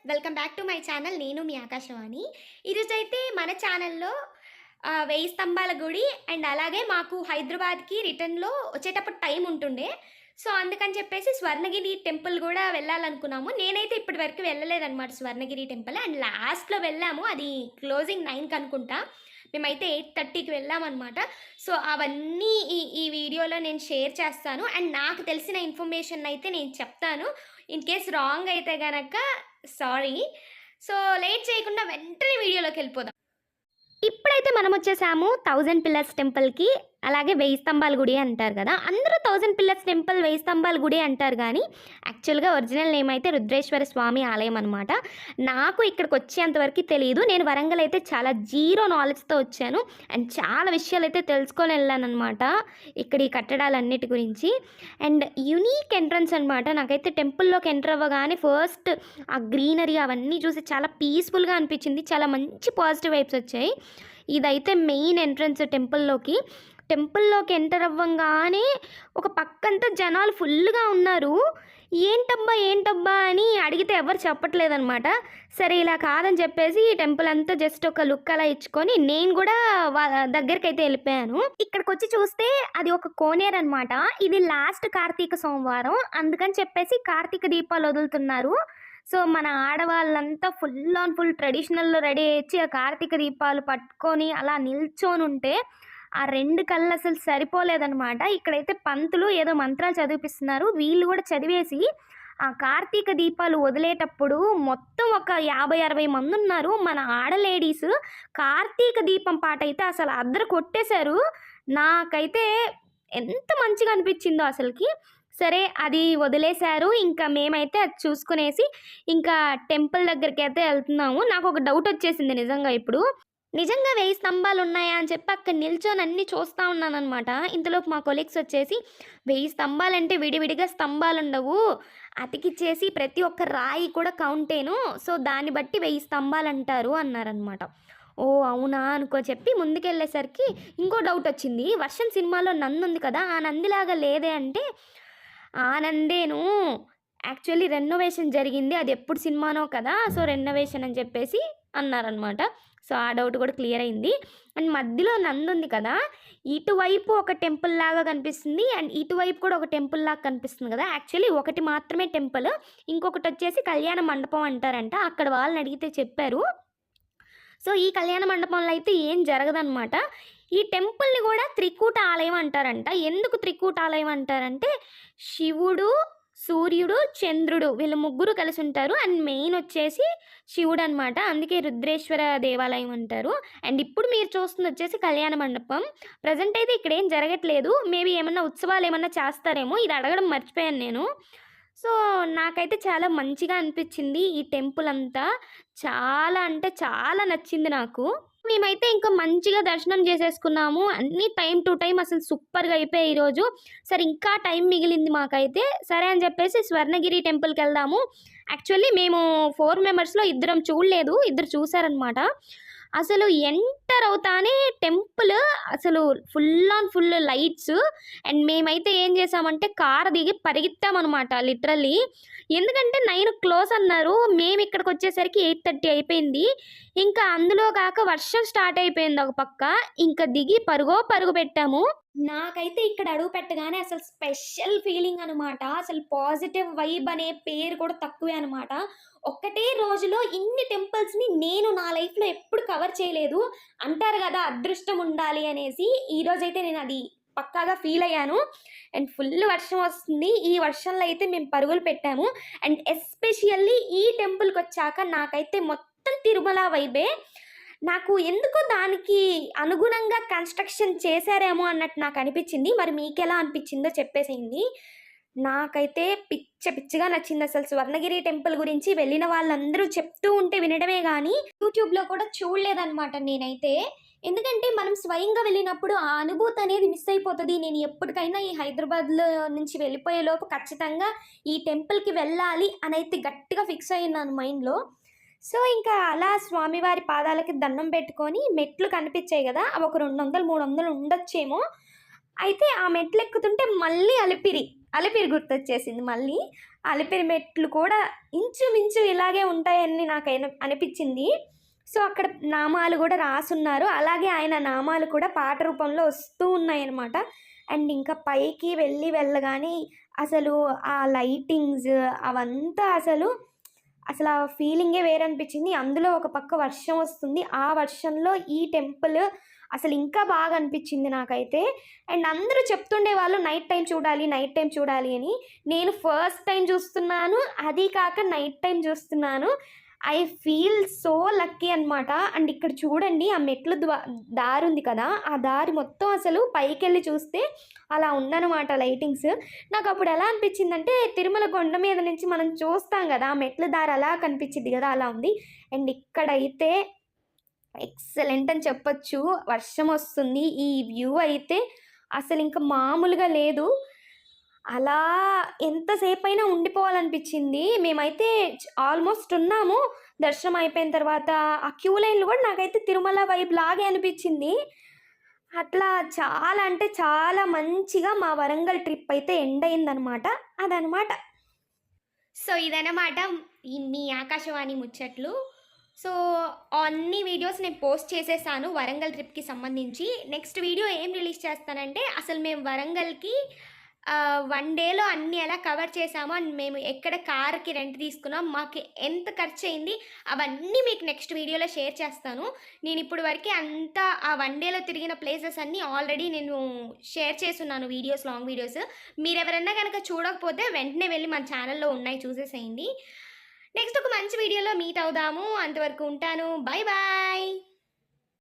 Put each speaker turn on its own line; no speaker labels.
Welcome back to my channel. నేను మీ ఆకాశవాణి. ఈరోజైతే మన ఛానల్‌లో 1000 స్తంభాల గుడి అండ్ అలాగే మాకు హైదరాబాద్‌కి రిటర్న్‌లో వచ్చేటప్పుడు టైం ఉంటుండే. సో, అందుకని చెప్పేసి స్వర్ణగిరి టెంపుల్ గూడా వెళ్ళాలనుకున్నాము. నేనైతే ఇప్పటి వరకు వెళ్ళలేదనమాట స్వర్ణగిరి టెంపుల్. అండ్ లాస్ట్‌లో వెళ్ళాము. అది క్లోజింగ్ 9కి అనుకుంటా. మేమైతే 8:30కి వెళ్ళామనమాట. సో, అవన్నీ ఈ వీడియోలో నేను షేర్ చేస్తాను. అండ్ నాకు తెలిసిన ఇన్ఫర్మేషన్ అయితే నేను చెప్తాను. ఇన్ కేస్ రాంగ్ అయితే గనక సారీ. సో, లేట్ చేయకుండా వెంటనే వీడియోలోకెళ్ళిపోదాం. ఇప్పుడైతే మనమొచ్చేసాము 1000 పిల్లర్స్ టెంపుల్‌కి. అలాగే 1000 స్తంభాల గుడి అంటారు కదా! అందరూ 1000 పిల్లర్స్ టెంపుల్, 1000 స్తంభాల గుడి అంటారు గానీ, యాక్చువల్‌గా ఒరిజినల్ నేమ్ అయితే రుద్రేశ్వర స్వామి ఆలయం అనమాట. నాకు ఇక్కడికొచ్చేంత వరకు తెలీదు. నేను వరంగల్ అయితే చాలా జీరో నాలెడ్జ్‌తో వచ్చాను. అండ్ చాలా విషయాలైతే తెలుసుకొని వెళ్ళాననమాట. ఇక్కడ ఈ కట్టడాలన్నిటి గురించి. అండ్ యూనిక్ ఎంట్రన్స్ అనమాట. నాకైతే టెంపుల్‌లోకి ఎంటర్ అవ్వగానే ఫస్ట్ ఆ గ్రీనరీ అవన్నీ చూసి చాలా పీస్‌ఫుల్‌గా అనిపించింది. చాలా మంచి పాజిటివ్ వైబ్స్ వచ్చాయి. ఇదైతే మెయిన్ ఎంట్రన్స్ టెంపుల్లోకి ఎంటర్ అవ్వంగానే ఒక పక్కంతా జనాలు ఫుల్గా ఉన్నారు. ఏంటబ్బా అని అడిగితే ఎవరు చెప్పట్లేదనమాట. సరే ఇలా కాదని చెప్పేసి ఈ టెంపుల్ అంతా జస్ట్ ఒక లుక్ అలా ఇచ్చుకొని నేను కూడా దగ్గరికి అయితే వెళ్ళిపోయాను. ఇక్కడికి వచ్చి చూస్తే అది ఒక కోనేరు అనమాట. ఇది లాస్ట్ కార్తీక సోమవారం, అందుకని చెప్పేసి కార్తీక దీపాలు వదులుతున్నారు. సో, మన ఆడవాళ్ళంతా ఫుల్ ఆన్ ఫుల్ ట్రెడిషనల్‌లో రెడీ అయ్యొచ్చి ఆ కార్తీక దీపాలు పట్టుకొని అలా నిల్చొనుంటే ఆ 2 కళ్ళు అసలు సరిపోలేదనమాట. ఇక్కడైతే పంతులు ఏదో మంత్రాలు చదివిపిస్తున్నారు. వీళ్ళు కూడా చదివేసి ఆ కార్తీక దీపాలు వదిలేటప్పుడు మొత్తం ఒక 50, 60 మందున్నారు. మన ఆడ లేడీస్ కార్తీక దీపం పాటైతే అసలు అద్దర కొట్టేశారు. నాకైతే ఎంత మంచిగా అనిపించిందో అసలకి. సరే అది వదిలేశారు. ఇంకా మేమైతే అది చూసుకునేసి ఇంకా టెంపుల్ దగ్గరికైతే వెళ్తున్నాము. నాకొక డౌట్ వచ్చేసింది నిజంగా ఇప్పుడు. నిజంగా 1000 స్తంభాలున్నాయా అని చెప్పి అక్కడ నిల్చొని అన్నీ చూస్తా ఉన్నాననమాట. ఇంతలోపు మా కొలీగ్స్ వచ్చేసి 1000 స్తంభాలంటే విడివిడిగా స్తంభాలుండవు. అతికిచ్చేసి ప్రతి ఒక్క రాయి కూడా కౌంటేను. సో, దాన్ని బట్టి 1000 స్తంభాలంటారు అన్నారనమాట. ఓహ్! అవునా అనుకో చెప్పి ముందుకెళ్ళేసరికి ఇంకో డౌట్ వచ్చింది. 'వర్షం' సినిమాలో నందుంది కదా! ఆ నందిలాగా లేదే అంటే, ఆ నందేను యాక్చువల్లీ రెనోవేషన్ జరిగింది. అది ఎప్పుడు సినిమానో కదా! సో, రెనోవేషన్ అని చెప్పేసి అన్నారనమాట. సో, ఆ డౌట్ కూడా క్లియర్ అయింది. అండ్ మధ్యలో నందుంది కదా! ఇటువైపు ఒక టెంపుల్ లాగా కనిపిస్తుంది. అండ్ ఇటువైపు కూడా ఒక టెంపుల్ లాగా కనిపిస్తుంది కదా! యాక్చువల్లీ ఒకటి మాత్రమే టెంపుల్. ఇంకొకటొచ్చేసి కళ్యాణ మండపం అంటారంట. అక్కడ వాళ్ళని అడిగితే చెప్పారు. సో, ఈ కళ్యాణ మండపంలో అయితే ఏం జరగదనమాట. ఈ టెంపుల్‌ని కూడా త్రికూట ఆలయం అంటారంట. ఎందుకు త్రికూట ఆలయం అంటారంటే, శివుడు, సూర్యుడు, చంద్రుడు వీళ్ళు ముగ్గురు కలిసుంటారు. అండ్ మెయిన్ వచ్చేసి శివుడనమాట. అందుకే రుద్రేశ్వర దేవాలయం అంటారు. అండ్ ఇప్పుడు మీరు చూస్తుందొచ్చేసి కళ్యాణ మండపం. ప్రెజెంట్ అయితే ఇక్కడేం జరగట్లేదు. మేబీ ఏమన్నా ఉత్సవాలేమన్నా చేస్తారేమో! ఇది అడగడం మర్చిపోయాను నేను. సో, నాకైతే చాలా మంచిగా అనిపిచ్చింది ఈ టెంపుల్ అంతా. చాలా అంటే చాలా నచ్చింది నాకు. మేమైతే ఇంకా మంచిగా దర్శనం చేసేసుకున్నాము. అన్నీ టైమ్ టు టైమ్ అసలు సూపర్‌గా అయిపోయాయి ఈరోజు. సరే ఇంకా టైం మిగిలింది మాకైతే. సరే అని చెప్పేసి స్వర్ణగిరి టెంపుల్‌కెళ్దాము. యాక్చువల్లీ మేము 4 మెంబర్స్‌లో ఇద్దరం చూడలేదు. ఇద్దరు చూసారనమాట. అసలు ఎంటర్ అవుతానే టెంపుల్ అసలు full on full lights. And మేమైతే ఏం చేసామంటే కారు దిగి పరిగెత్తామనమాట లిటరల్లీ. ఎందుకంటే 9 క్లోజ్ అన్నారు. మేము ఇక్కడికొచ్చేసరికి 8:30 అయిపోయింది. ఇంకా అందులో కాక వర్షం స్టార్ట్ అయిపోయింది ఒక పక్క. ఇంకా దిగి పరుగో పరుగు పెట్టాము. నాకైతే ఇక్కడ అడుగు పెట్టగానే అసలు స్పెషల్ ఫీలింగ్ అనమాట. అసలు పాజిటివ్ వైబ్ అనే పేరు కూడా తక్కువే అనమాట. ఒక్కటే రోజులో ఇన్ని టెంపుల్స్‌ని నేను నా లైఫ్‌లో ఎప్పుడు కవర్ చేయలేదు. అంటారు గదా! అదృష్టం ఉండాలి అనేసి. ఈరోజైతే నేను అది పక్కాగా ఫీల్ అయ్యాను. అండ్ ఫుల్ వర్షం వస్తుంది. ఈ వర్షంలో అయితే మేము పరుగులు పెట్టాము. అండ్ ఎస్పెషల్లీ ఈ టెంపుల్‌కొచ్చాక నాకైతే మొత్తం తిరుమల వైబే. నాకు ఎందుకో దానికి అనుగుణంగా కన్‌స్ట్రక్షన్ చేశారేమో అన్నట్టు నాకనిపిచ్చింది. మరి మీకెలా అనిపిచ్చిందో చెప్పేసేయండి. నాకైతే పిచ్చిగా నచ్చిందసలు స్వర్ణగిరి టెంపుల్ గురించి వెళ్ళిన వాళ్ళందరూ చెప్తూ ఉంటే వినడమే గానీ, యూట్యూబ్‌లో కూడా చూడలేదనమాట నేనైతే. ఎందుకంటే మనం స్వయంగా వెళ్ళినప్పుడు ఆ అనుభూతి అనేది మిస్ అయిపోతది. నేను ఎప్పటికైనా ఈ హైదరాబాద్‌లో నుంచి వెళ్ళిపోయేలోపు ఖచ్చితంగా ఈ టెంపుల్‌కి వెళ్ళాలి అనైతే గట్టిగా ఫిక్స్ అయ్యున్నాను మైండ్‌లో. సో, ఇంకా అలా స్వామివారి పాదాలకి దండం పెట్టుకొని మెట్లు కనిపిచ్చాయి గదా! అవి ఒక 200, 300 ఉండొచ్చేమో. అయితే ఆ మెట్లెక్కుతుంటే మళ్ళీ అలిపిరి. అలిపిరి గుర్తొచ్చేసింది మళ్ళీ. అలిపిరి మెట్లు కూడా ఇంచుమించు ఇలాగే ఉంటాయని నాకు అనిపించింది. సో, అక్కడ నామాలు కూడా రాసున్నారు. అలాగే ఆయన నామాలు కూడా పాట రూపంలో వస్తూ ఉన్నాయన్నమాట. అండ్ ఇంకా పైకి వెళ్ళగానే అసలు ఆ లైటింగ్స్ అవంతా అసలు ఆ ఫీలింగే వేరనిపించింది. అందులో ఒక పక్క వర్షం వస్తుంది. ఆ వర్షంలో ఈ టెంపుల్ అసలు ఇంకా బాగా అనిపించింది నాకైతే. అండ్ అందరూ చెప్తుండేవాళ్ళు నైట్ టైమ్ చూడాలి, నైట్ టైమ్ చూడాలి అని. నేను ఫస్ట్ టైమ్ చూస్తున్నాను. అది కాక నైట్ టైమ్ చూస్తున్నాను. ఐ ఫీల్ సో లక్కీ అనమాట. అండ్ ఇక్కడ చూడండి ఆ మెట్లు దారి ఉంది కదా! ఆ దారి మొత్తం అసలు పైకెళ్ళి చూస్తే అలా ఉందనమాట లైటింగ్స్. నాకప్పుడు ఎలా అనిపించిందంటే తిరుమల కొండ మీద నుంచి మనం చూస్తాం కదా! ఆ మెట్ల దారి అలా కనిపించిద్ది కదా! అలా ఉంది. అండ్ ఇక్కడైతే ఎక్సలెంట్ అని చెప్పొచ్చు. వర్షం వస్తుంది. ఈ వ్యూ అయితే అసలింక మామూలుగా లేదు. అలా ఎంతసేపైనా ఉండిపోవాలనిపించింది. మేమైతే ఆల్మోస్ట్ ఉన్నాము. దర్శనం అయిపోయిన తర్వాత ఆ క్యూ లైన్‌లో కూడా నాకైతే తిరుమల వైబ్ లాగే అనిపించింది. అట్లా చాలా అంటే చాలా మంచిగా మా వరంగల్ ట్రిప్ అయితే ఎండ్ అయిందనమాట. అదనమాట. సో, ఇదనమాట మీ ఆకాశవాణి ముచ్చట్లు. సో, అన్ని వీడియోస్ నేను పోస్ట్ చేసేసాను వరంగల్ ట్రిప్‌కి సంబంధించి. నెక్స్ట్ వీడియో ఏం రిలీజ్ చేస్తానంటే, అసలు మేము వరంగల్‌కి 1 డేలో అన్నీ ఎలా కవర్ చేసామో, అండ్ మేము ఎక్కడ కార్‌కి రెంట్ తీసుకున్నాం, మాకు ఎంత ఖర్చయింది, అవన్నీ మీకు నెక్స్ట్ వీడియోలో షేర్ చేస్తాను. నేను ఇప్పుడు వరకే అంతా ఆ 1 డేలో తిరిగిన ప్లేసెస్ అన్నీ ఆల్రెడీ నేను షేర్ చేసున్నాను వీడియోస్, లాంగ్ వీడియోస్. మీరెవరన్నా గనక చూడకపోతే వెంటనే వెళ్ళి మన ఛానల్‌లో ఉన్నాయి చూసేసేయండి. నెక్స్ట్ ఒక మంచి వీడియోలో మీట్ అవుదాము. అంతవరకు ఉంటాను. Bye bye.